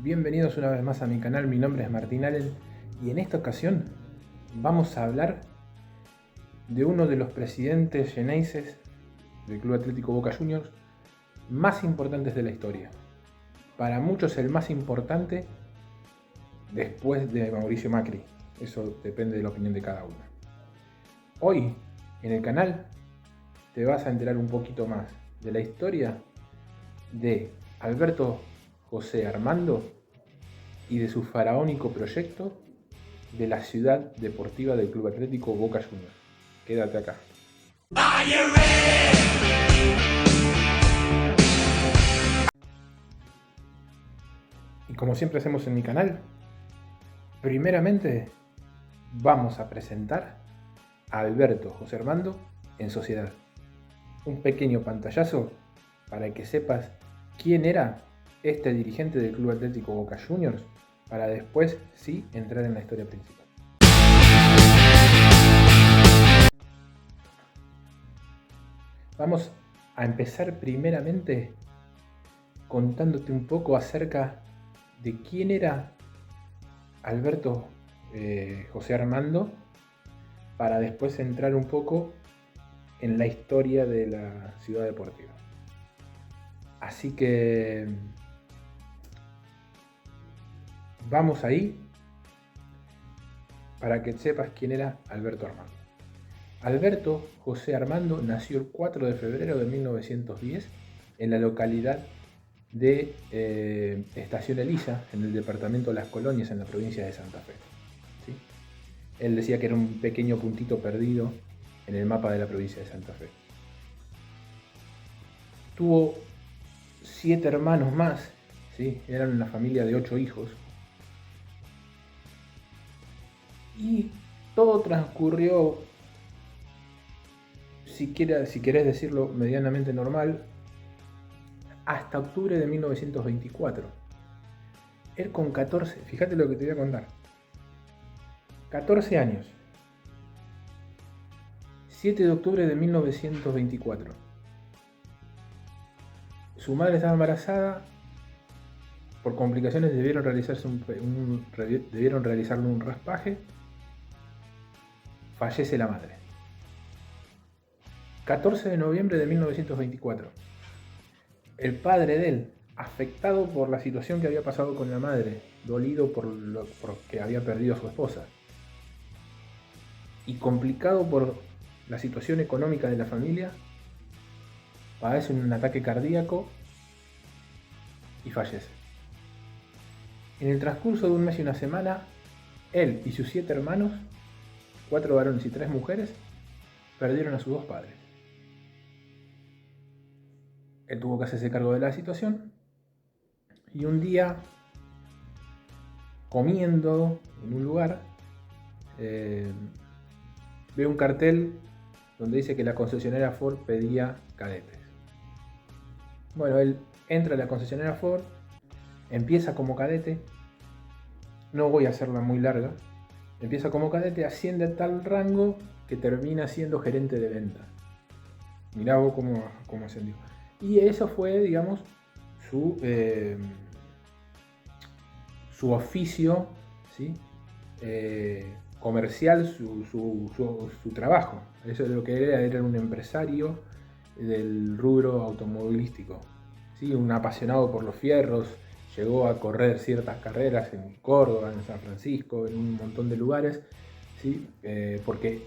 Bienvenidos una vez más a mi canal, mi nombre es Martín Allen y en esta ocasión vamos a hablar de uno de los presidentes xeneises del Club Atlético Boca Juniors más importantes de la historia. Para muchos el más importante después de Mauricio Macri, eso depende de la opinión de cada uno. Hoy en el canal te vas a enterar un poquito más de la historia de Alberto José Armando y de su faraónico proyecto de la ciudad deportiva del Club Atlético Boca Juniors. Quédate acá. Y como siempre hacemos en mi canal, primeramente vamos a presentar a Alberto José Armando en sociedad. Un pequeño pantallazo para que sepas quién era este dirigente del Club Atlético Boca Juniors, para después sí entrar en la historia principal. Vamos a empezar primeramente contándote un poco acerca de quién era Alberto José Armando, para después entrar un poco en la historia de la ciudad deportiva. Así que vamos ahí para que sepas quién era Alberto Armando. Alberto José Armando nació el 4 de febrero de 1910 en la localidad de Estación Elisa, en el departamento de Las Colonias, en la provincia de Santa Fe. ¿Sí? Él decía que era un pequeño puntito perdido en el mapa de la provincia de Santa Fe. Tuvo 7 hermanos más, ¿sí? Eran una familia de 8 hijos. Y todo transcurrió, si querés decirlo, medianamente normal, hasta octubre de 1924. Él con 14, fíjate lo que te voy a contar. 14 años. 7 de octubre de 1924. Su madre estaba embarazada. Por complicaciones debieron realizarle un raspaje. Fallece la madre. 14 de noviembre de 1924. El padre de él, afectado por la situación que había pasado con la madre, dolido por que había perdido a su esposa, y complicado por la situación económica de la familia, padece un ataque cardíaco y fallece. En el transcurso de un mes y una semana, él y sus 7 hermanos, 4 varones y 3 mujeres, perdieron a sus 2 padres. Él tuvo que hacerse cargo de la situación y un día, comiendo en un lugar, ve un cartel donde dice que la concesionaria Ford pedía cadetes. Bueno, él entra a la concesionaria Ford, empieza como cadete, no voy a hacerla muy larga, empieza como cadete, asciende a tal rango que termina siendo gerente de ventas. Mirá vos cómo ascendió. Y eso fue, digamos, su oficio, ¿sí? Comercial, su trabajo. Eso es lo que era un empresario del rubro automovilístico, ¿sí? Un apasionado por los fierros. Llegó a correr ciertas carreras en Córdoba, en San Francisco, en un montón de lugares, ¿sí? Porque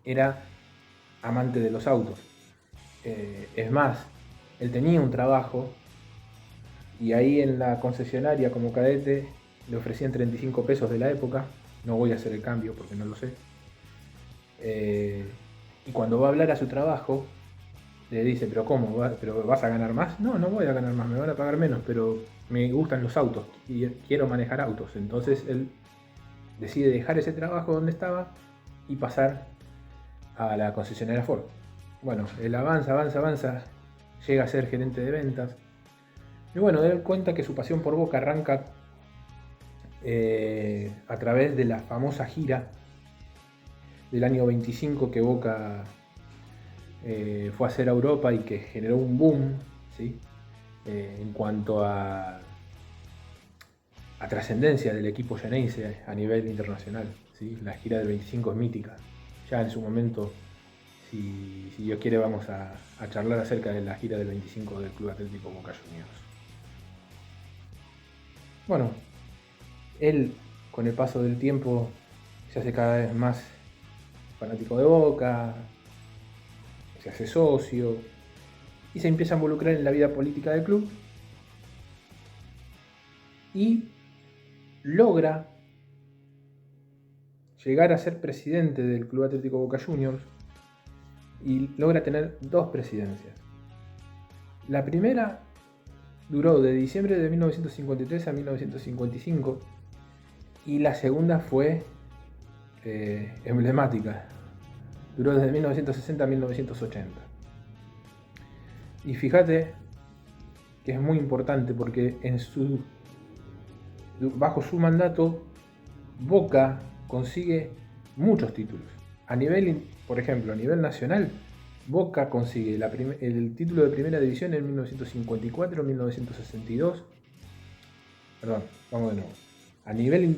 era amante de los autos. Es más, él tenía un trabajo y ahí en la concesionaria como cadete le ofrecían 35 pesos de la época. No voy a hacer el cambio porque no lo sé. Y cuando va a hablar a su trabajo, le dice, ¿pero cómo? ¿Pero vas a ganar más? No, no voy a ganar más, me van a pagar menos, pero me gustan los autos y quiero manejar autos. Entonces él decide dejar ese trabajo donde estaba y pasar a la concesionaria Ford. Bueno, él avanza, llega a ser gerente de ventas. Y bueno, él cuenta que su pasión por Boca arranca a través de la famosa gira del año 25 que Boca fue a hacer a Europa y que generó un boom, ¿sí? En cuanto a a trascendencia del equipo Xeneize a nivel internacional, ¿sí? La gira del 25 es mítica. Ya en su momento, si Dios quiere, vamos a charlar acerca de la gira del 25 del Club Atlético Boca Juniors. Bueno, él con el paso del tiempo se hace cada vez más fanático de Boca, se hace socio y se empieza a involucrar en la vida política del club y logra llegar a ser presidente del Club Atlético Boca Juniors y logra tener 2 presidencias. La primera duró de diciembre de 1953 a 1955 y la segunda fue emblemática. Duró desde 1960 a 1980. Y fíjate que es muy importante porque bajo su mandato Boca consigue muchos títulos. Por ejemplo, a nivel nacional, Boca consigue el título de primera división en 1954, 1962. Perdón, vamos de nuevo. A nivel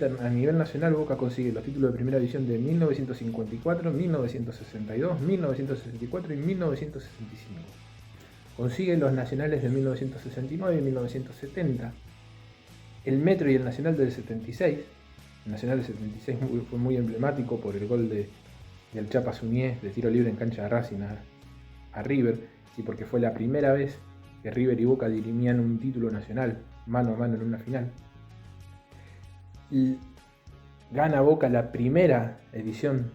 nacional, Boca consigue los títulos de primera división de 1954, 1962, 1964 y 1965. Consigue los nacionales de 1969 y 1970. El Metro y el Nacional del 76. El Nacional del 76 fue muy emblemático por el gol del Chapa Suñé de tiro libre en cancha de Racing a River, y porque fue la primera vez que River y Boca dirimían un título nacional mano a mano en una final. Y gana Boca la primera edición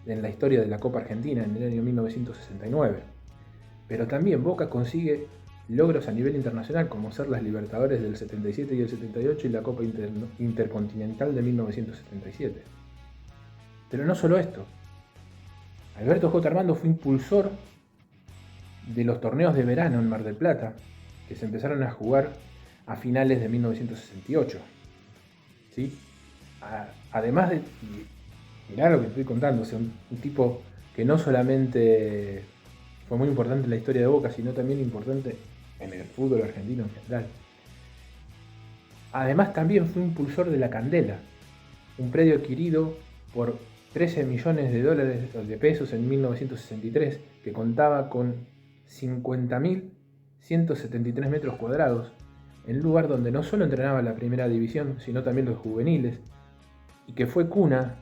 en la historia de la Copa Argentina en el año 1969. Pero también Boca consigue logros a nivel internacional, como ser las Libertadores del 77 y el 78 y la Copa Intercontinental de 1977. Pero no solo esto. Alberto J. Armando fue impulsor de los torneos de verano en Mar del Plata, que se empezaron a jugar a finales de 1968. ¿Sí? Además de... Mirá lo que estoy contando, o sea, un tipo que no solamente fue muy importante en la historia de Boca, sino también importante en el fútbol argentino en general. Además también fue impulsor de La Candela, un predio adquirido por 13 millones de dólares de pesos en 1963, que contaba con 50.173 metros cuadrados, en un lugar donde no solo entrenaba la primera división, sino también los juveniles, y que fue cuna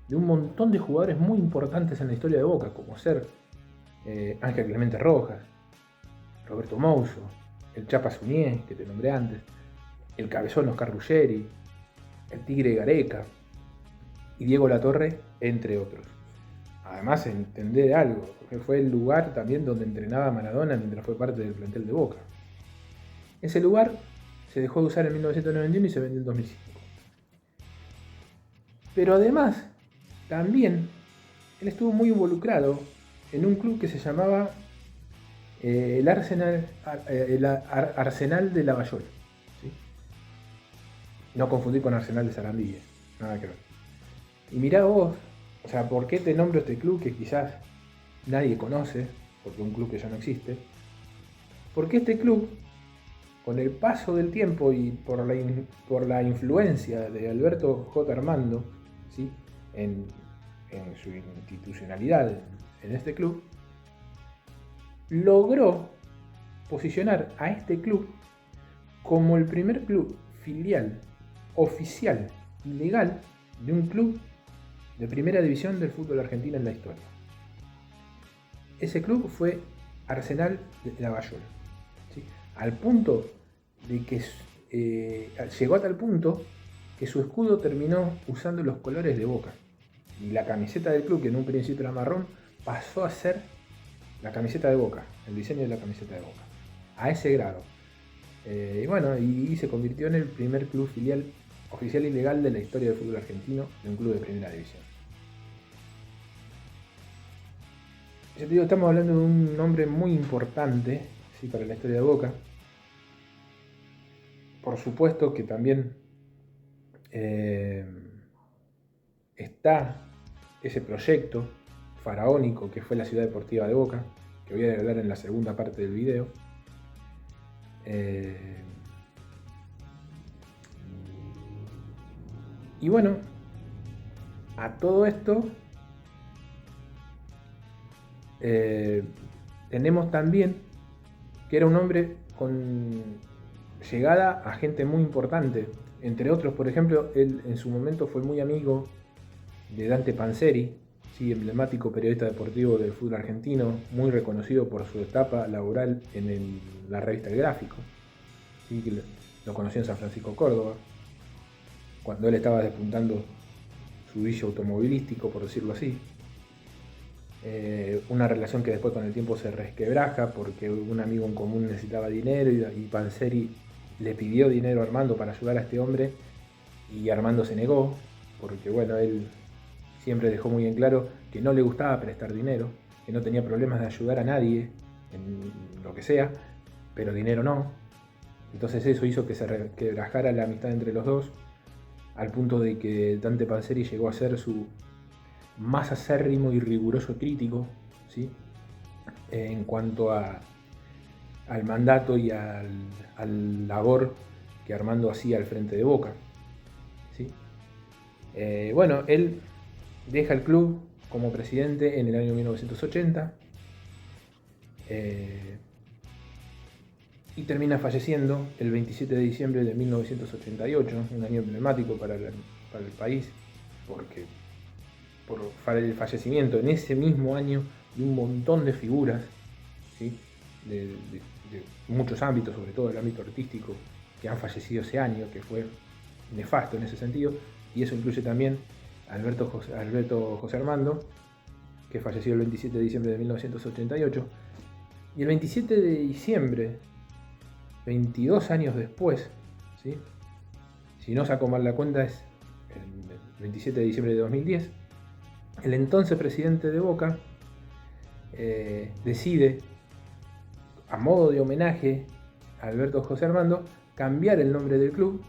de un montón de jugadores muy importantes en la historia de Boca, como ser Ángel Clemente Rojas, Roberto Mouso, el Chapa Suñé, que te nombré antes, el Cabezón Oscar Ruggeri, el Tigre Gareca y Diego Latorre, entre otros. Además, entender algo, porque fue el lugar también donde entrenaba Maradona mientras fue parte del plantel de Boca. Ese lugar se dejó de usar en 1991 y se vendió en 2005. Pero además, también, él estuvo muy involucrado en un club que se llamaba el Arsenal de Lavallol. ¿Sí? No confundir con Arsenal de Sarandí, nada que ver. Y mirá vos, o sea, ¿por qué te nombro este club que quizás nadie conoce? Porque es un club que ya no existe. Porque este club, con el paso del tiempo y por la influencia de Alberto J. Armando, ¿sí? en su institucionalidad en este club, logró posicionar a este club como el primer club filial oficial y legal de un club de primera división del fútbol argentino en la historia. Ese club fue Arsenal de Lavallol, ¿sí? Al punto de que llegó a tal punto que su escudo terminó usando los colores de Boca, y la camiseta del club, que en un principio era marrón, pasó a ser la camiseta de Boca, el diseño de la camiseta de Boca, a ese grado. Y se convirtió en el primer club filial oficial y legal de la historia del fútbol argentino, de un club de primera división. Ya te digo, estamos hablando de un nombre muy importante, ¿sí? Para la historia de Boca. Por supuesto que también está ese proyecto faraónico que fue la Ciudad Deportiva de Boca, que voy a hablar en la segunda parte del video. Y bueno, a todo esto tenemos también que era un hombre con llegada a gente muy importante. Entre otros, por ejemplo, él en su momento fue muy amigo de Dante Panzeri, ¿sí? Emblemático periodista deportivo del fútbol argentino, muy reconocido por su etapa laboral en la revista El Gráfico. ¿Sí? Que lo conoció en San Francisco, Córdoba, cuando él estaba despuntando su vicio automovilístico, por decirlo así. Una relación que después con el tiempo se resquebraja porque un amigo en común necesitaba dinero y Panzeri le pidió dinero a Armando para ayudar a este hombre y Armando se negó porque bueno, él siempre dejó muy en claro que no le gustaba prestar dinero, que no tenía problemas de ayudar a nadie en lo que sea, pero dinero no. Entonces eso hizo que se resquebrajara la amistad entre los dos, al punto de que Dante Panzeri llegó a ser su más acérrimo y riguroso crítico, ¿sí? En cuanto al mandato y al labor que Armando hacía al frente de Boca, ¿sí? Bueno, él deja el club como presidente en el año 1980 y termina falleciendo el 27 de diciembre de 1988, un año emblemático para el país, porque por el fallecimiento en ese mismo año de un montón de figuras, ¿sí? de muchos ámbitos, sobre todo el ámbito artístico, que han fallecido ese año, que fue nefasto en ese sentido, y eso incluye también a Alberto José Armando, que falleció el 27 de diciembre de 1988, y el 27 de diciembre, 22 años después, ¿sí? Si no saco mal la cuenta es el 27 de diciembre de 2010, el entonces presidente de Boca decide, a modo de homenaje a Alberto José Armando, cambiar el nombre del club,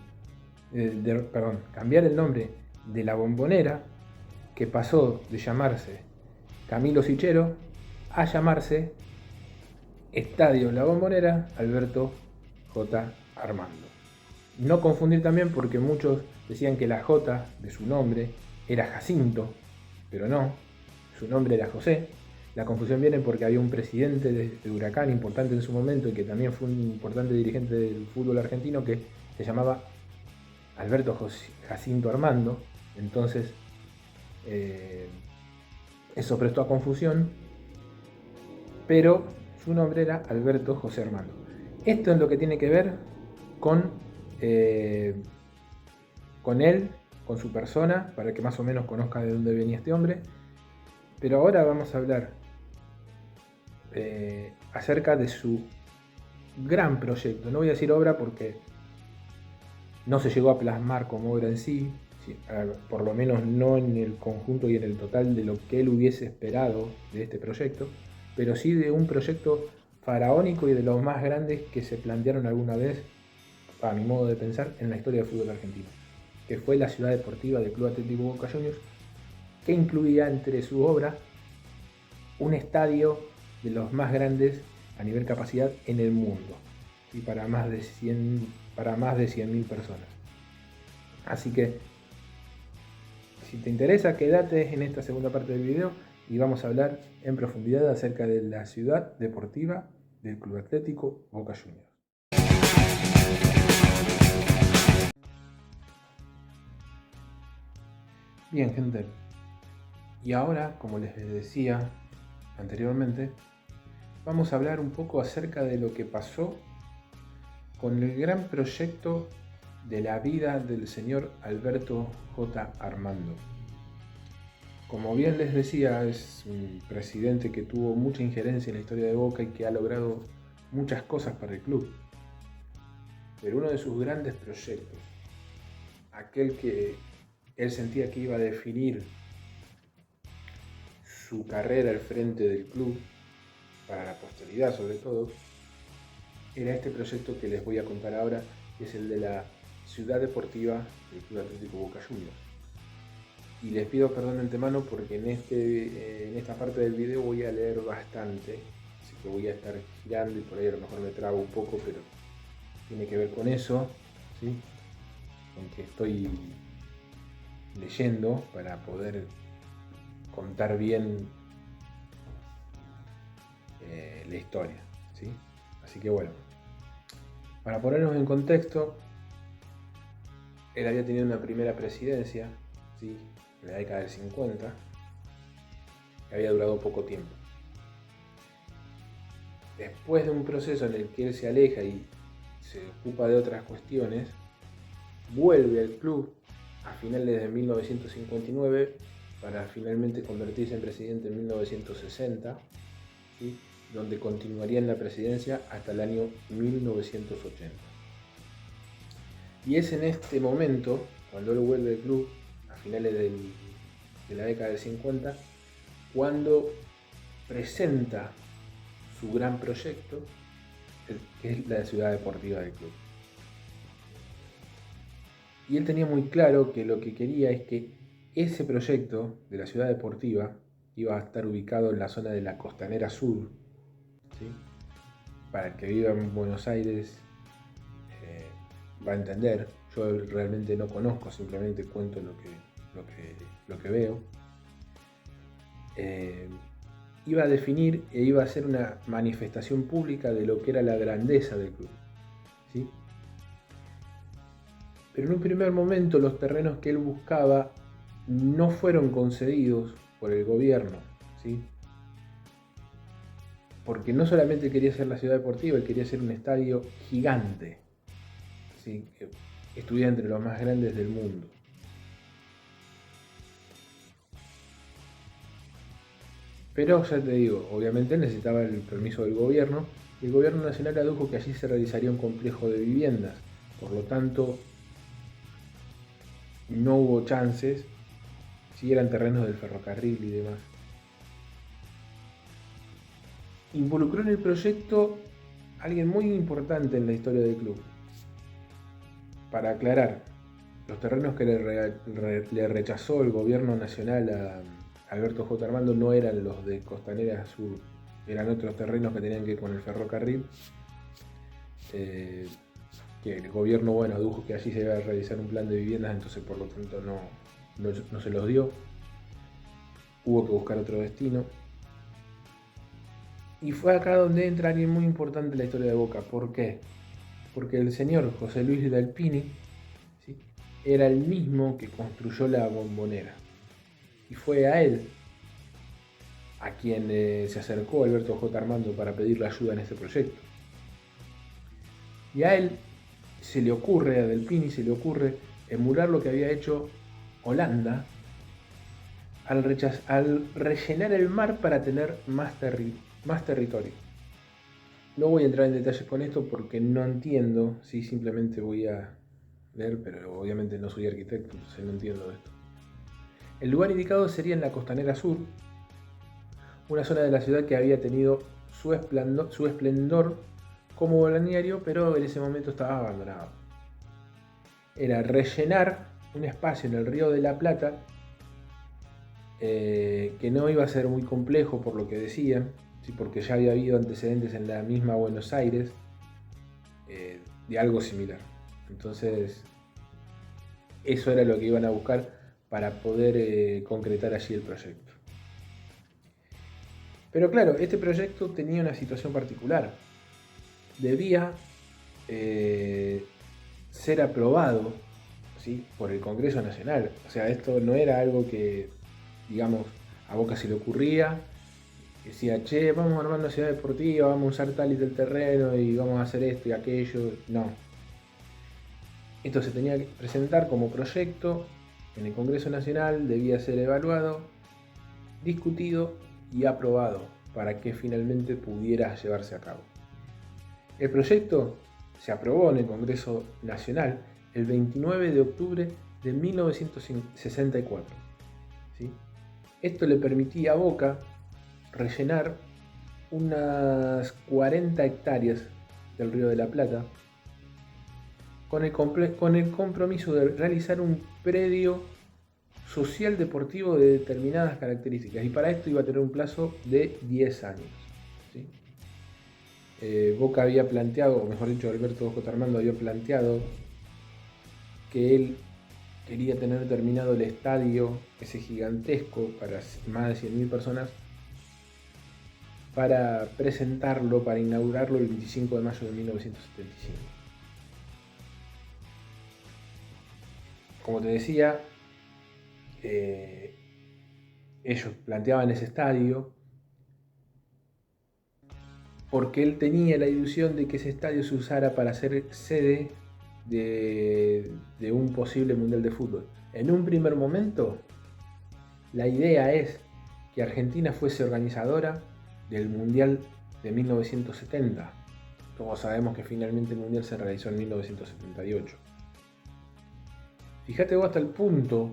cambiar el nombre de la Bombonera, que pasó de llamarse Camilo Sichero a llamarse Estadio La Bombonera Alberto J. Armando. No confundir también porque muchos decían que la J de su nombre era Jacinto, pero no, su nombre era José. La confusión viene porque había un presidente de Huracán importante en su momento y que también fue un importante dirigente del fútbol argentino que se llamaba Alberto Jacinto Armando. Entonces eso prestó a confusión, pero su nombre era Alberto José Armando. Esto es lo que tiene que ver con él, con su persona, para que más o menos conozca de dónde venía este hombre. Pero ahora vamos a hablar acerca de su gran proyecto. No voy a decir obra porque no se llegó a plasmar como obra en sí, por lo menos no en el conjunto y en el total de lo que él hubiese esperado de este proyecto, pero sí de un proyecto faraónico y de los más grandes que se plantearon alguna vez, a mi modo de pensar, en la historia del fútbol argentino, que fue la ciudad deportiva del Club Atlético Boca Juniors, que incluía entre su obra un estadio de los más grandes a nivel capacidad en el mundo, y para más de 100.000 personas. Así que, si te interesa, quédate en esta segunda parte del video y vamos a hablar en profundidad acerca de la ciudad deportiva del Club Atlético Boca Juniors. Bien, gente, y ahora, como les decía anteriormente, vamos a hablar un poco acerca de lo que pasó con el gran proyecto de la vida del señor Alberto J. Armando. Como bien les decía, es un presidente que tuvo mucha injerencia en la historia de Boca y que ha logrado muchas cosas para el club. Pero uno de sus grandes proyectos, aquel que él sentía que iba a definir su carrera al frente del club, para la posteridad sobre todo, era este proyecto que les voy a contar ahora, que es el de la ciudad deportiva del Club Atlético Boca Juniors. Y les pido perdón de antemano porque en esta parte del video voy a leer bastante, así que voy a estar girando y por ahí a lo mejor me trabo un poco, pero tiene que ver con eso, ¿sí? Con que estoy leyendo para poder contar bien la historia, ¿sí? Así que bueno, para ponernos en contexto, él había tenido una primera presidencia, ¿sí?, en la década del 50, que había durado poco tiempo. Después de un proceso en el que él se aleja y se ocupa de otras cuestiones, vuelve al club a finales de 1959 para finalmente convertirse en presidente en 1960, ¿sí?, donde continuaría en la presidencia hasta el año 1980. Y es en este momento, cuando él vuelve al club, a finales de la década del 50, cuando presenta su gran proyecto, que es la ciudad deportiva del club. Y él tenía muy claro que lo que quería es que ese proyecto de la ciudad deportiva iba a estar ubicado en la zona de la Costanera Sur, ¿sí? Para el que viva en Buenos Aires va a entender. Yo realmente no conozco, simplemente cuento lo que veo. Iba a definir e iba a ser una manifestación pública de lo que era la grandeza del club, ¿sí? Pero en un primer momento los terrenos que él buscaba no fueron concedidos por el gobierno, ¿sí? Porque no solamente quería ser la ciudad deportiva, él quería ser un estadio gigante, ¿sí?, que estuviera entre los más grandes del mundo. Pero ya te digo, obviamente necesitaba el permiso del gobierno, y el gobierno nacional adujo que allí se realizaría un complejo de viviendas. Por lo tanto, no hubo chances, si eran terrenos del ferrocarril y demás. Involucró en el proyecto a alguien muy importante en la historia del club. Para aclarar, los terrenos que le rechazó el gobierno nacional a Alberto J. Armando no eran los de Costanera Sur, eran otros terrenos que tenían que ver con el ferrocarril, que el gobierno, bueno, adujo que allí se iba a realizar un plan de viviendas, entonces por lo tanto no se los dio. Hubo que buscar otro destino. Y fue acá donde entra alguien muy importante en la historia de Boca. ¿Por qué? Porque el señor José Luis Delpini, ¿sí?, era el mismo que construyó la Bombonera. Y fue a él a quien se acercó Alberto J. Armando para pedirle ayuda en este proyecto. Y a él a Delpini se le ocurre emular lo que había hecho Holanda al rellenar el mar para tener más territorio. No voy a entrar en detalles con esto porque no entiendo, ¿sí? Simplemente voy a leer, pero obviamente no soy arquitecto, entonces no entiendo esto. El lugar indicado sería en la Costanera Sur, una zona de la ciudad que había tenido su esplendor como balneario, pero en ese momento estaba abandonado. Era rellenar un espacio en el Río de la Plata, que no iba a ser muy complejo por lo que decían, ¿sí?, porque ya había habido antecedentes en la misma Buenos Aires de algo similar. Entonces, eso era lo que iban a buscar para poder concretar allí el proyecto. Pero claro, este proyecto tenía una situación particular. Debía ser aprobado, ¿sí?, por el Congreso Nacional. O sea, esto no era algo que, digamos, a Boca se le ocurría, decía, che, vamos a armar una ciudad deportiva, vamos a usar tal y tal terreno y vamos a hacer esto y aquello. No. Esto se tenía que presentar como proyecto en el Congreso Nacional, debía ser evaluado, discutido y aprobado para que finalmente pudiera llevarse a cabo. El proyecto se aprobó en el Congreso Nacional el 29 de octubre de 1964. ¿Sí? Esto le permitía a Boca rellenar unas 40 hectáreas del Río de la Plata con el compromiso de realizar un predio social deportivo de determinadas características, y para esto iba a tener un plazo de 10 años. ¿Sí? Boca había planteado, o mejor dicho, Alberto J. Armando había planteado que él quería tener terminado el estadio, ese gigantesco, para más de 100.000 personas, para presentarlo, para inaugurarlo el 25 de mayo de 1975. Como te decía, ellos planteaban ese estadio porque él tenía la ilusión de que ese estadio se usara para ser sede de un posible mundial de fútbol. En un primer momento, la idea es que Argentina fuese organizadora del mundial de 1970. Como sabemos que finalmente el mundial se realizó en 1978. Fíjate vos hasta el punto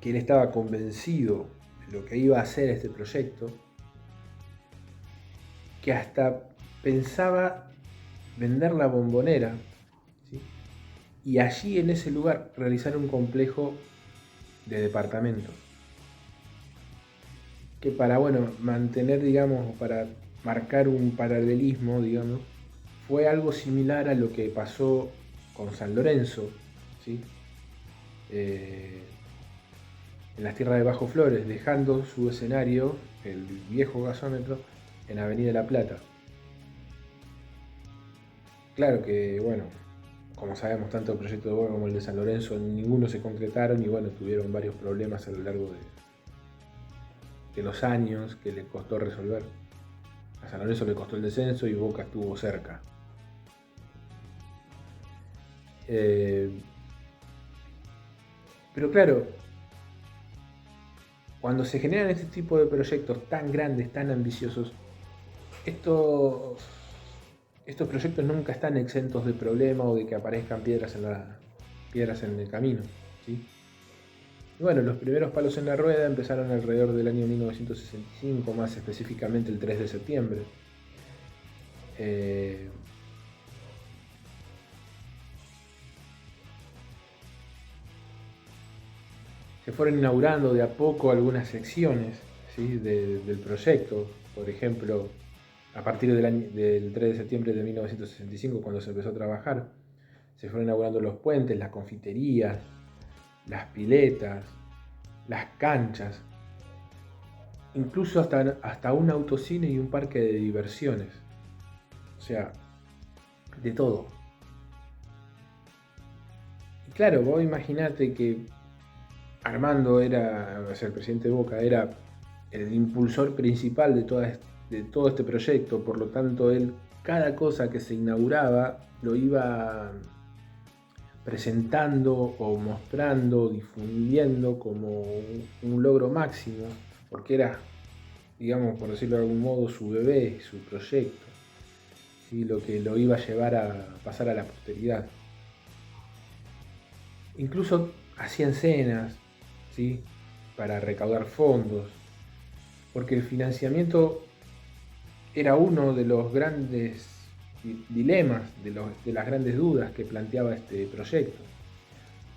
que él estaba convencido de lo que iba a hacer este proyecto, que hasta pensaba vender la Bombonera, ¿sí? Y allí en ese lugar realizar un complejo de departamentos que para mantener, digamos, para marcar un paralelismo, digamos, fue algo similar a lo que pasó con San Lorenzo, ¿sí? En las tierras de Bajo Flores, dejando su escenario, el viejo gasómetro, en Avenida La Plata. Claro que, como sabemos, tanto el proyecto de Boca como el de San Lorenzo, ninguno se concretaron y tuvieron varios problemas a lo largo de los años que le costó resolver. A San Lorenzo le costó el descenso y Boca estuvo cerca. Pero claro, cuando se generan este tipo de proyectos tan grandes, tan ambiciosos, estos proyectos nunca están exentos de problemas o de que aparezcan piedras en el camino, ¿sí? Y los primeros palos en la rueda empezaron alrededor del año 1965, más específicamente el 3 de septiembre. Se fueron inaugurando de a poco algunas secciones, ¿sí? del proyecto. Por ejemplo, a partir del 3 de septiembre de 1965, cuando se empezó a trabajar, se fueron inaugurando los puentes, las confiterías, las piletas, las canchas, incluso hasta un autocine y un parque de diversiones. O sea, de todo. Y claro, vos imaginate que Armando el presidente de Boca, era el impulsor principal de todo este proyecto, por lo tanto él, cada cosa que se inauguraba, lo iba presentando o mostrando, difundiendo como un logro máximo, porque era, digamos, por decirlo de algún modo, su bebé, su proyecto, ¿sí? Lo que lo iba a llevar a pasar a la posteridad. Incluso hacían cenas, ¿sí? Para recaudar fondos, porque el financiamiento era uno de los grandes dilemas, de las grandes dudas que planteaba este proyecto,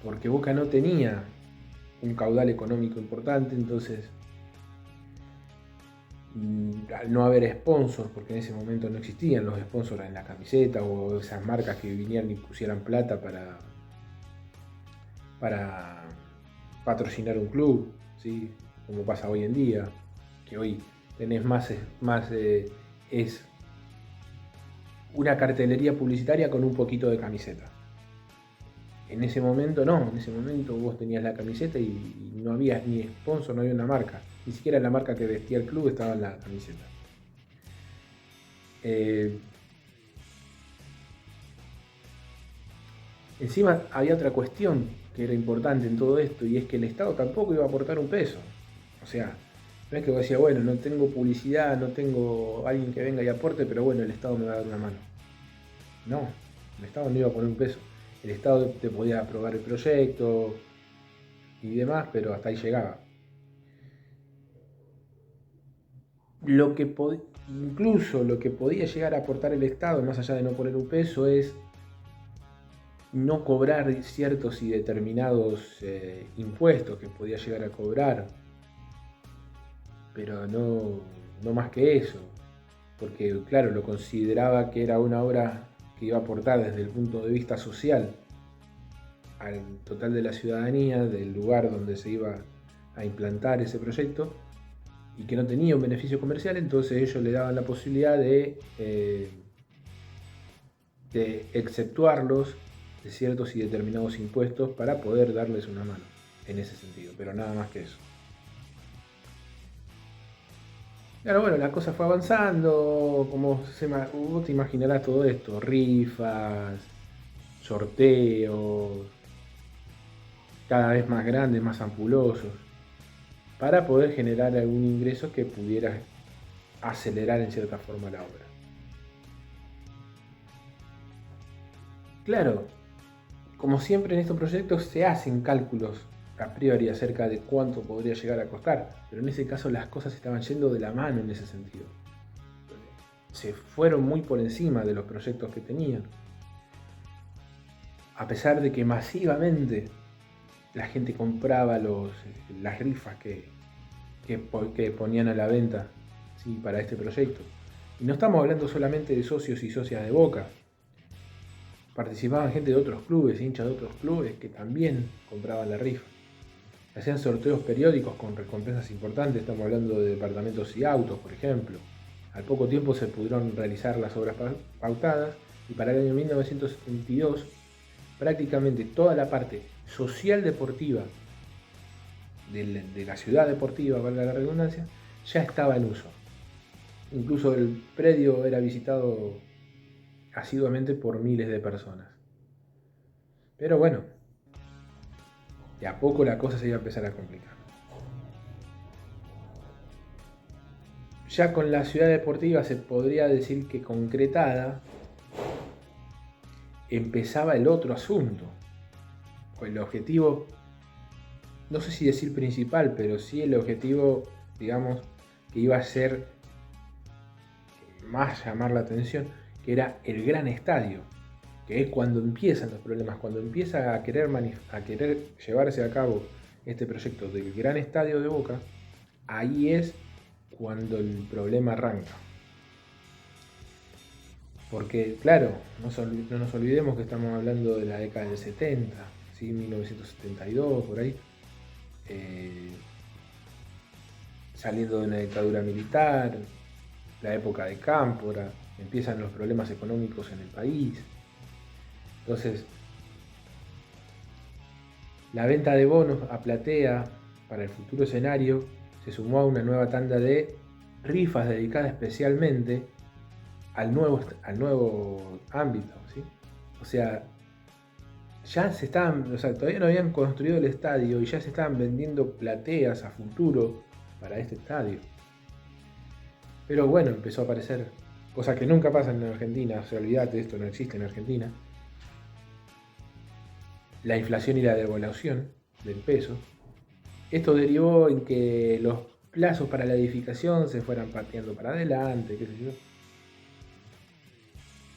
porque Boca no tenía un caudal económico importante, entonces al no haber sponsors, porque en ese momento no existían los sponsors en la camiseta o esas marcas que vinieran y pusieran plata para patrocinar un club, ¿sí? Como pasa hoy en día, que hoy tenés es una cartelería publicitaria con un poquito de camiseta. En ese momento no, en ese momento vos tenías la camiseta y no había ni sponsor, no había una marca. Ni siquiera la marca que vestía el club estaba en la camiseta. Encima había otra cuestión que era importante en todo esto, y es que el Estado tampoco iba a aportar un peso. O sea, no es que vos decías, no tengo publicidad, no tengo alguien que venga y aporte, pero el Estado me va a dar una mano. No, el Estado no iba a poner un peso. El Estado te podía aprobar el proyecto y demás, pero hasta ahí llegaba. Incluso lo que podía llegar a aportar el Estado, más allá de no poner un peso, es no cobrar ciertos y determinados impuestos que podía llegar a cobrar, pero no más que eso, porque claro, lo consideraba que era una obra que iba a aportar desde el punto de vista social. al total de la ciudadanía del lugar donde se iba a implantar ese proyecto y que no tenía un beneficio comercial, entonces ellos le daban la posibilidad de exceptuarlos de ciertos y determinados impuestos para poder darles una mano en ese sentido, pero nada más que eso. Claro, bueno, la cosa fue avanzando, como vos te imaginarás todo esto, rifas, sorteos, cada vez más grandes, más ampulosos, para poder generar algún ingreso que pudiera acelerar en cierta forma la obra. Claro, como siempre en estos proyectos se hacen cálculos a priori acerca de cuánto podría llegar a costar, pero en ese caso las cosas estaban yendo de la mano en ese sentido. Se fueron muy por encima de los proyectos que tenían. A pesar de que masivamente la gente compraba las rifas que ponían a la venta, ¿sí?, para este proyecto. Y no estamos hablando solamente de socios y socias de Boca. Participaban gente de otros clubes, hinchas de otros clubes que también compraban la rifa. Hacían sorteos periódicos con recompensas importantes, estamos hablando de departamentos y autos, por ejemplo. Al poco tiempo se pudieron realizar las obras pautadas y para el año 1972 prácticamente toda la parte social deportiva de la ciudad deportiva, valga la redundancia, ya estaba en uso. Incluso el predio era visitado asiduamente por miles de personas. Pero bueno, de a poco la cosa se iba a empezar a complicar. Ya con la ciudad deportiva se podría decir que concretada, empezaba el otro asunto. El objetivo, no sé si decir principal, pero sí el objetivo, digamos, que iba a ser más llamar la atención, que era el gran estadio, que es cuando empiezan los problemas, cuando empieza a querer llevarse a cabo este proyecto del gran estadio de Boca, ahí es cuando el problema arranca. Porque, claro, no nos olvidemos que estamos hablando de la década del 70, ¿sí? 1972, por ahí. Saliendo de una dictadura militar, la época de Cámpora, empiezan los problemas económicos en el país. Entonces, la venta de bonos a platea para el futuro escenario se sumó a una nueva tanda de rifas dedicadas especialmente al nuevo ámbito, ¿sí? O sea, todavía no habían construido el estadio y ya se estaban vendiendo plateas a futuro para este estadio. Pero bueno, empezó a aparecer cosas que nunca pasan en Argentina, o sea, olvídate, esto no existe en Argentina. La inflación y la devaluación del peso. Esto derivó en que los plazos para la edificación se fueran pateando para adelante, qué sé yo.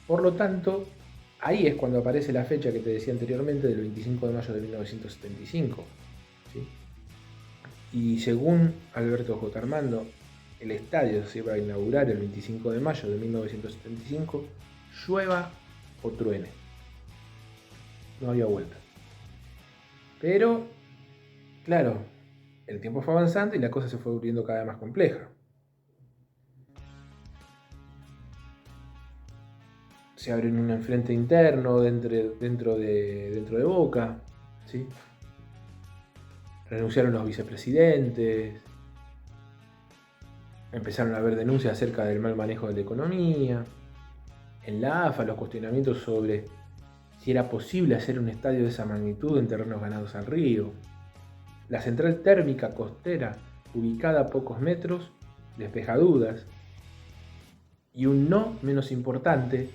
Por lo tanto, ahí es cuando aparece la fecha que te decía anteriormente, del 25 de mayo de 1975. ¿Sí? Y según Alberto J. Armando, el estadio se iba a inaugurar el 25 de mayo de 1975, llueva o truene. No había vuelta. Pero, claro, el tiempo fue avanzando y la cosa se fue volviendo cada vez más compleja. Se abre un enfrente interno dentro de Boca, ¿sí? Renunciaron los vicepresidentes, empezaron a haber denuncias acerca del mal manejo de la economía. En la AFA, los cuestionamientos sobre si era posible hacer un estadio de esa magnitud en terrenos ganados al río. La central térmica costera, ubicada a pocos metros, despeja dudas. Y un no menos importante,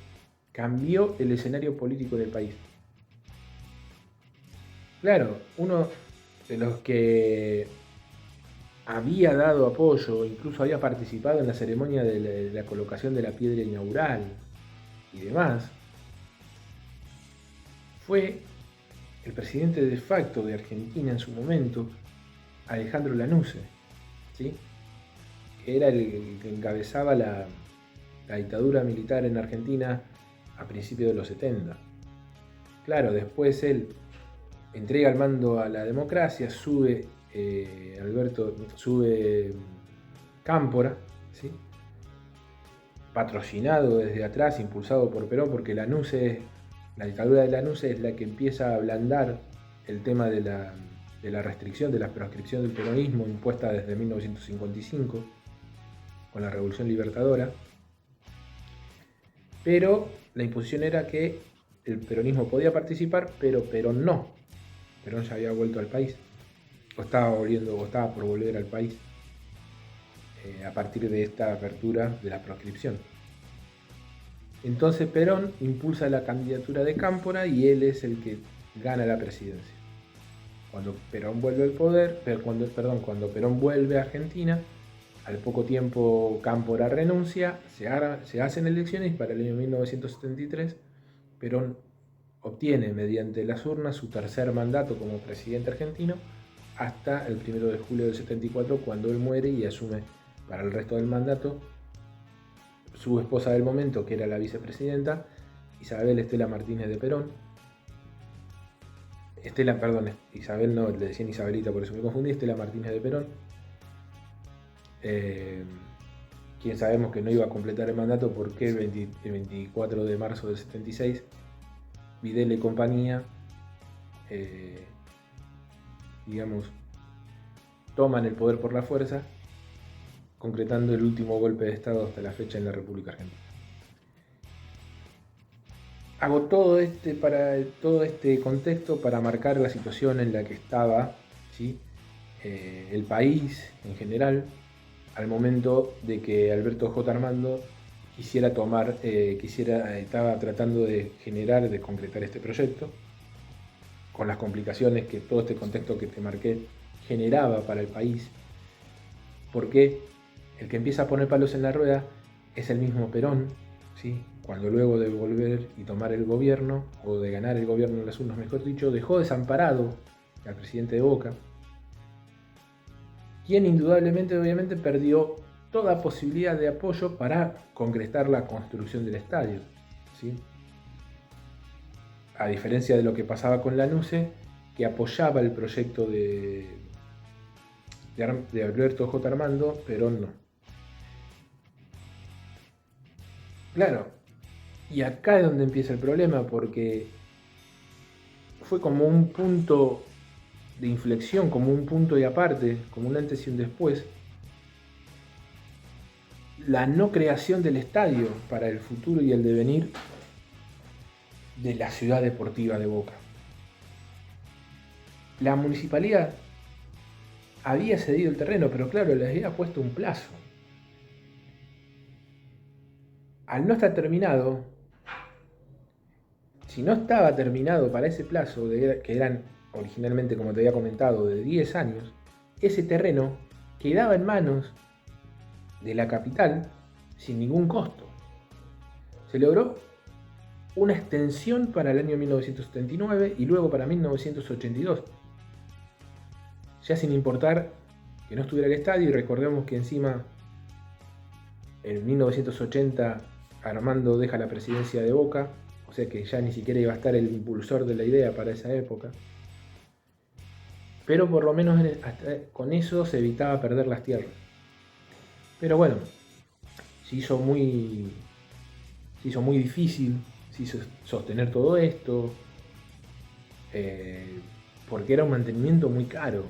cambió el escenario político del país. Claro, uno de los que había dado apoyo, incluso había participado en la ceremonia de la colocación de la piedra inaugural y demás, fue el presidente de facto de Argentina en su momento, Alejandro Lanusse, ¿sí? Que era el que encabezaba la dictadura militar en Argentina a principios de los 70. Claro, después él entrega el mando a la democracia, sube Cámpora, ¿sí? Patrocinado desde atrás, impulsado por Perón, porque la dictadura de Lanuse es la que empieza a ablandar el tema de la restricción, de la proscripción del peronismo impuesta desde 1955 con la Revolución Libertadora. Pero la imposición era que el peronismo podía participar, pero Perón no. Perón ya había vuelto al país, o estaba por volver al país a partir de esta apertura de la proscripción. Entonces Perón impulsa la candidatura de Cámpora y él es el que gana la presidencia. Cuando Perón vuelve al poder, cuando Perón vuelve a Argentina, al poco tiempo Cámpora renuncia, se hacen elecciones y para el año 1973 Perón obtiene mediante las urnas su tercer mandato como presidente argentino hasta el 1 de julio del 74, cuando él muere y asume para el resto del mandato su esposa del momento, que era la vicepresidenta, Isabel Estela Martínez de Perón. Isabel no, le decían Isabelita, por eso me confundí, Estela Martínez de Perón, quien sabemos que no iba a completar el mandato porque el 24 de marzo del 76 Videla y compañía toman el poder por la fuerza, concretando el último golpe de Estado hasta la fecha en la República Argentina. Hago todo este contexto para marcar la situación en la que estaba, ¿sí? El país en general al momento de que Alberto J. Armando estaba tratando de concretar este proyecto, con las complicaciones que todo este contexto que te marqué generaba para el país, porque el que empieza a poner palos en la rueda es el mismo Perón, ¿sí? Cuando luego de volver y tomar el gobierno, o de ganar el gobierno en las urnas, mejor dicho, dejó desamparado al presidente de Boca, quien indudablemente, obviamente, perdió toda posibilidad de apoyo para concretar la construcción del estadio, ¿sí? A diferencia de lo que pasaba con Lanuse, que apoyaba el proyecto de Alberto J. Armando, Perón no. Claro, y acá es donde empieza el problema, porque fue como un punto de inflexión, como un punto y aparte, como un antes y un después, la no creación del estadio para el futuro y el devenir de la ciudad deportiva de Boca. La municipalidad había cedido el terreno, pero claro, les había puesto un plazo. Al no estar terminado, si no estaba terminado para ese plazo, que eran originalmente, como te había comentado, de 10 años, ese terreno quedaba en manos de la capital sin ningún costo. Se logró una extensión para el año 1979 y luego para 1982. Ya sin importar que no estuviera el estadio, y recordemos que encima en 1980 Armando deja la presidencia de Boca, o sea que ya ni siquiera iba a estar el impulsor de la idea para esa época. Pero por lo menos con eso se evitaba perder las tierras. Pero bueno, se hizo muy difícil sostener todo esto, porque era un mantenimiento muy caro.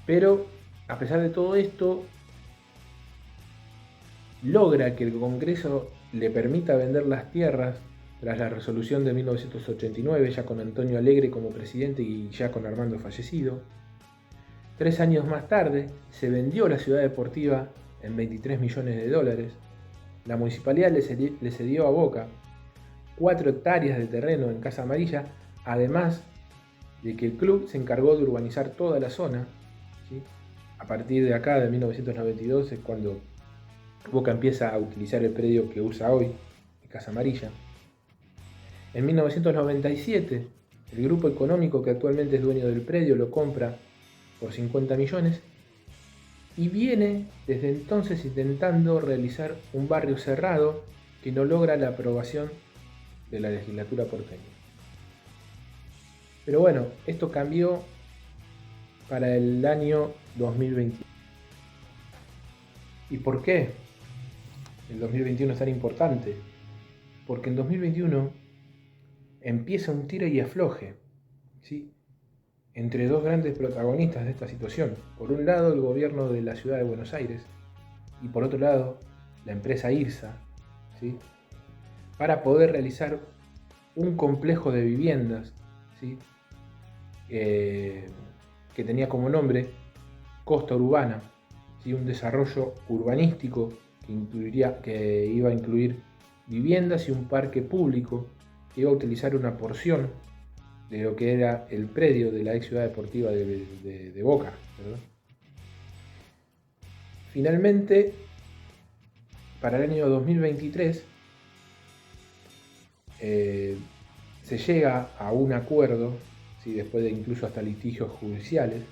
Pero a pesar de todo esto, logra que el Congreso le permita vender las tierras tras la resolución de 1989, ya con Antonio Alegre como presidente y ya con Armando fallecido. 3 años más tarde se vendió la ciudad deportiva en $23 millones. La municipalidad le cedió a Boca 4 hectáreas de terreno en Casa Amarilla, además de que el club se encargó de urbanizar toda la zona, ¿sí? A partir de acá, de 1992, es cuando Boca empieza a utilizar el predio que usa hoy, Casa Amarilla. En 1997, el grupo económico que actualmente es dueño del predio lo compra por 50 millones y viene desde entonces intentando realizar un barrio cerrado que no logra la aprobación de la legislatura porteña. Pero bueno, esto cambió para el año 2021. ¿Y por qué el 2021 es tan importante? Porque en 2021 empieza un tira y afloje, ¿sí?, entre dos grandes protagonistas de esta situación. Por un lado, el gobierno de la ciudad de Buenos Aires, y por otro lado, la empresa IRSA, ¿sí?, para poder realizar un complejo de viviendas, ¿sí?, que tenía como nombre Costa Urbana, ¿sí?, un desarrollo urbanístico que iba a incluir viviendas y un parque público que iba a utilizar una porción de lo que era el predio de la ex ciudad deportiva de Boca, ¿verdad? Finalmente, para el año 2023, se llega a un acuerdo, ¿sí?, después de incluso hasta litigios judiciales.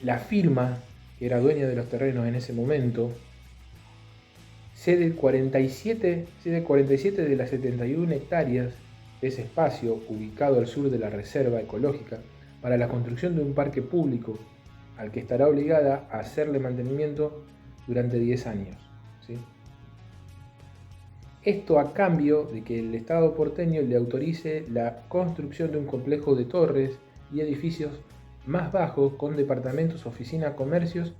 La firma, que era dueña de los terrenos en ese momento, cede 47 de las 71 hectáreas de ese espacio ubicado al sur de la reserva ecológica para la construcción de un parque público al que estará obligada a hacerle mantenimiento durante 10 años, ¿sí? Esto a cambio de que el Estado porteño le autorice la construcción de un complejo de torres y edificios más bajos con departamentos, oficinas, comercios,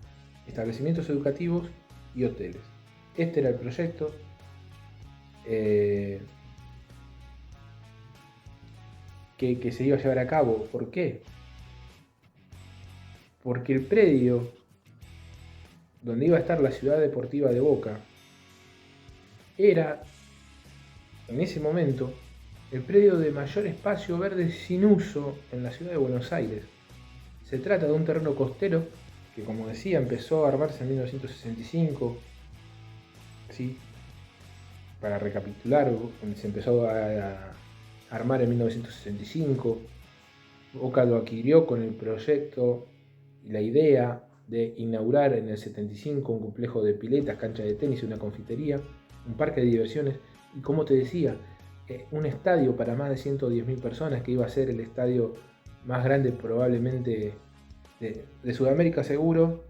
establecimientos educativos y hoteles. Este era el proyecto. Que se iba a llevar a cabo. ¿Por qué? Porque el predio donde iba a estar la ciudad deportiva de Boca era, en ese momento, el predio de mayor espacio verde sin uso en la ciudad de Buenos Aires. Se trata de un terreno costero que, como decía, empezó a armarse en 1965, ¿sí? Para recapitular, se empezó a armar en 1965. Boca lo adquirió con el proyecto y la idea de inaugurar en el 75 un complejo de piletas, cancha de tenis, una confitería, un parque de diversiones y, como te decía, un estadio para más de 110.000 personas que iba a ser el estadio más grande probablemente de Sudamérica seguro,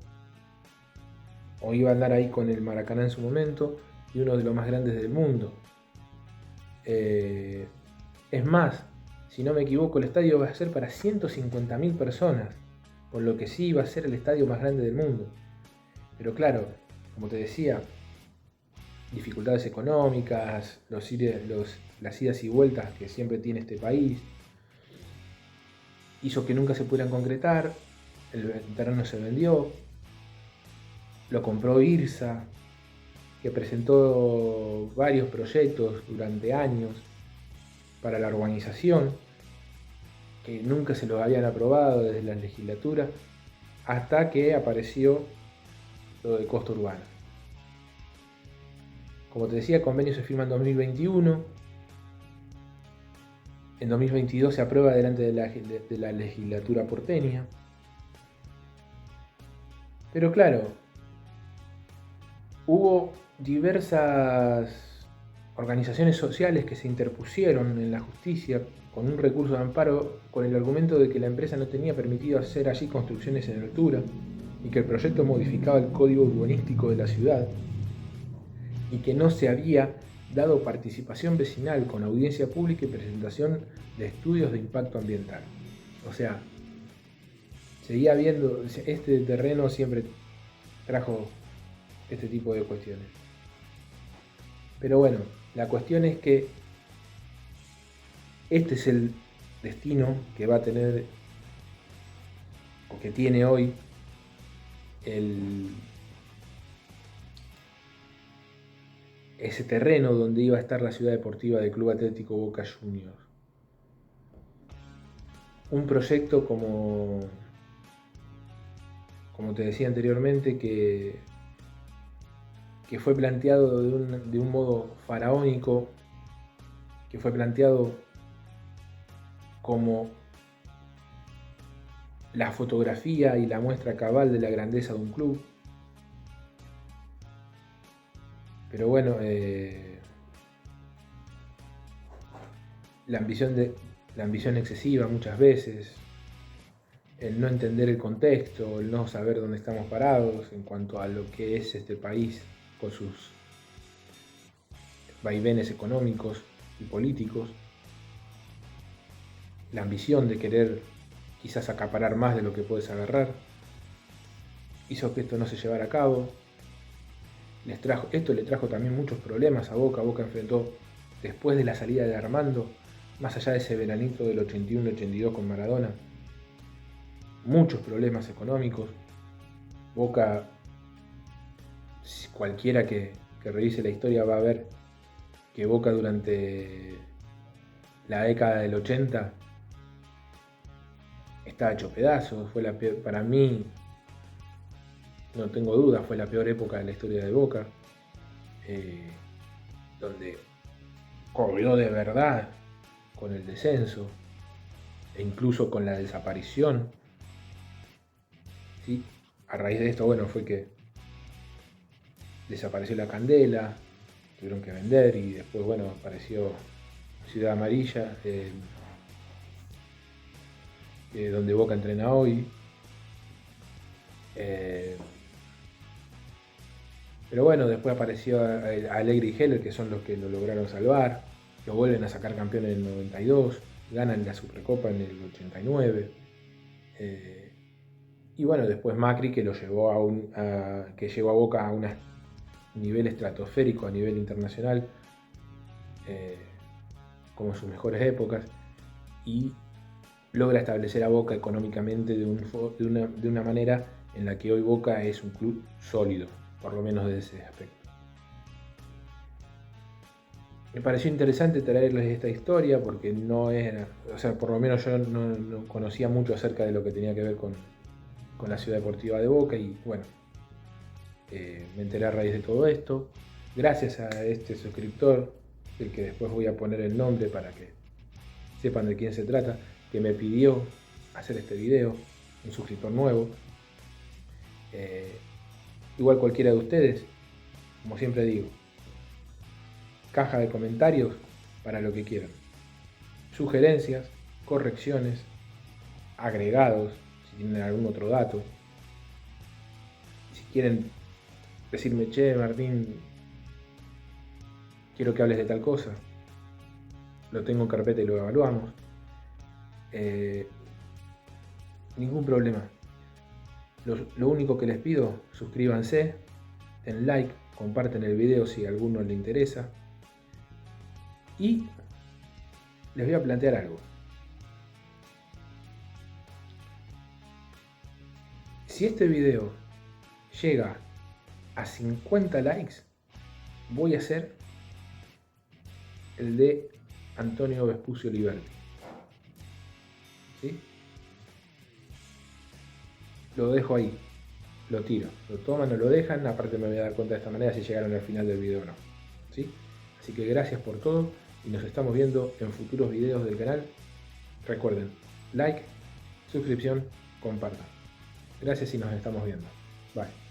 o iba a andar ahí con el Maracaná en su momento, y uno de los más grandes del mundo. Es más, si no me equivoco, el estadio va a ser para 150.000 personas, por lo que sí va a ser el estadio más grande del mundo. Pero claro, como te decía, dificultades económicas, las idas y vueltas que siempre tiene este país, hizo que nunca se pudieran concretar. El terreno se vendió, lo compró IRSA, que presentó varios proyectos durante años para la urbanización, que nunca se los habían aprobado desde la legislatura, hasta que apareció lo de Costa Urbana. Como te decía, el convenio se firma en 2021, en 2022 se aprueba delante de la legislatura porteña. Pero claro, hubo diversas organizaciones sociales que se interpusieron en la justicia con un recurso de amparo con el argumento de que la empresa no tenía permitido hacer allí construcciones en altura y que el proyecto modificaba el código urbanístico de la ciudad y que no se había dado participación vecinal con audiencia pública y presentación de estudios de impacto ambiental. O sea, seguía habiendo, este terreno siempre trajo este tipo de cuestiones. Pero bueno, la cuestión es que este es el destino que va a tener, o que tiene hoy, ese terreno donde iba a estar la ciudad deportiva del Club Atlético Boca Juniors. Un proyecto como te decía anteriormente, que fue planteado de un modo faraónico, que fue planteado como la fotografía y la muestra cabal de la grandeza de un club. Pero bueno, la ambición excesiva muchas veces, el no entender el contexto, el no saber dónde estamos parados en cuanto a lo que es este país con sus vaivenes económicos y políticos, la ambición de querer quizás acaparar más de lo que puedes agarrar, hizo que esto no se llevara a cabo. Esto le trajo también muchos problemas a Boca. Boca enfrentó, después de la salida de Armando, más allá de ese veranito del 81-82 con Maradona, muchos problemas económicos. Boca, cualquiera que revise la historia va a ver que Boca durante la década del 80 estaba hecho pedazos. Fue la peor, para mí, no tengo duda, fue la peor época de la historia de Boca, donde corrió de verdad con el descenso e incluso con la desaparición. ¿Sí? A raíz de esto, bueno, fue que desapareció la Candela, tuvieron que vender y después, bueno, apareció Ciudad Amarilla, donde Boca entrena hoy. Pero bueno, después apareció Alegre y Heller, que son los que lo lograron salvar, lo vuelven a sacar campeón en el 92, ganan la Supercopa en el 89. Y bueno, después Macri, que lo llevó que llevó a Boca a un nivel estratosférico a nivel internacional, como en sus mejores épocas, y logra establecer a Boca económicamente de una manera en la que hoy Boca es un club sólido, por lo menos de ese aspecto. Me pareció interesante traerles esta historia porque no era, o sea, por lo menos yo no conocía mucho acerca de lo que tenía que ver con la Ciudad Deportiva de Boca y bueno, me enteré a raíz de todo esto. Gracias a este suscriptor, del que después voy a poner el nombre para que sepan de quién se trata, que me pidió hacer este video, un suscriptor nuevo. Igual cualquiera de ustedes, como siempre digo, caja de comentarios para lo que quieran. Sugerencias, correcciones, agregados, si tienen algún otro dato. Si quieren decirme, che, Martín, quiero que hables de tal cosa, lo tengo en carpeta y lo evaluamos. Ningún problema. Lo único que les pido, suscríbanse, den like, comparten el video si a alguno le interesa. Y les voy a plantear algo. Si este video llega a 50 likes, voy a hacer el de Antonio Vespucio Liberti. ¿Sí? Lo dejo ahí, lo tiro, lo toman o lo dejan, aparte me voy a dar cuenta de esta manera si llegaron al final del video o no. ¿Sí? Así que gracias por todo y nos estamos viendo en futuros videos del canal. Recuerden, like, suscripción, compartan. Gracias y nos estamos viendo. Bye.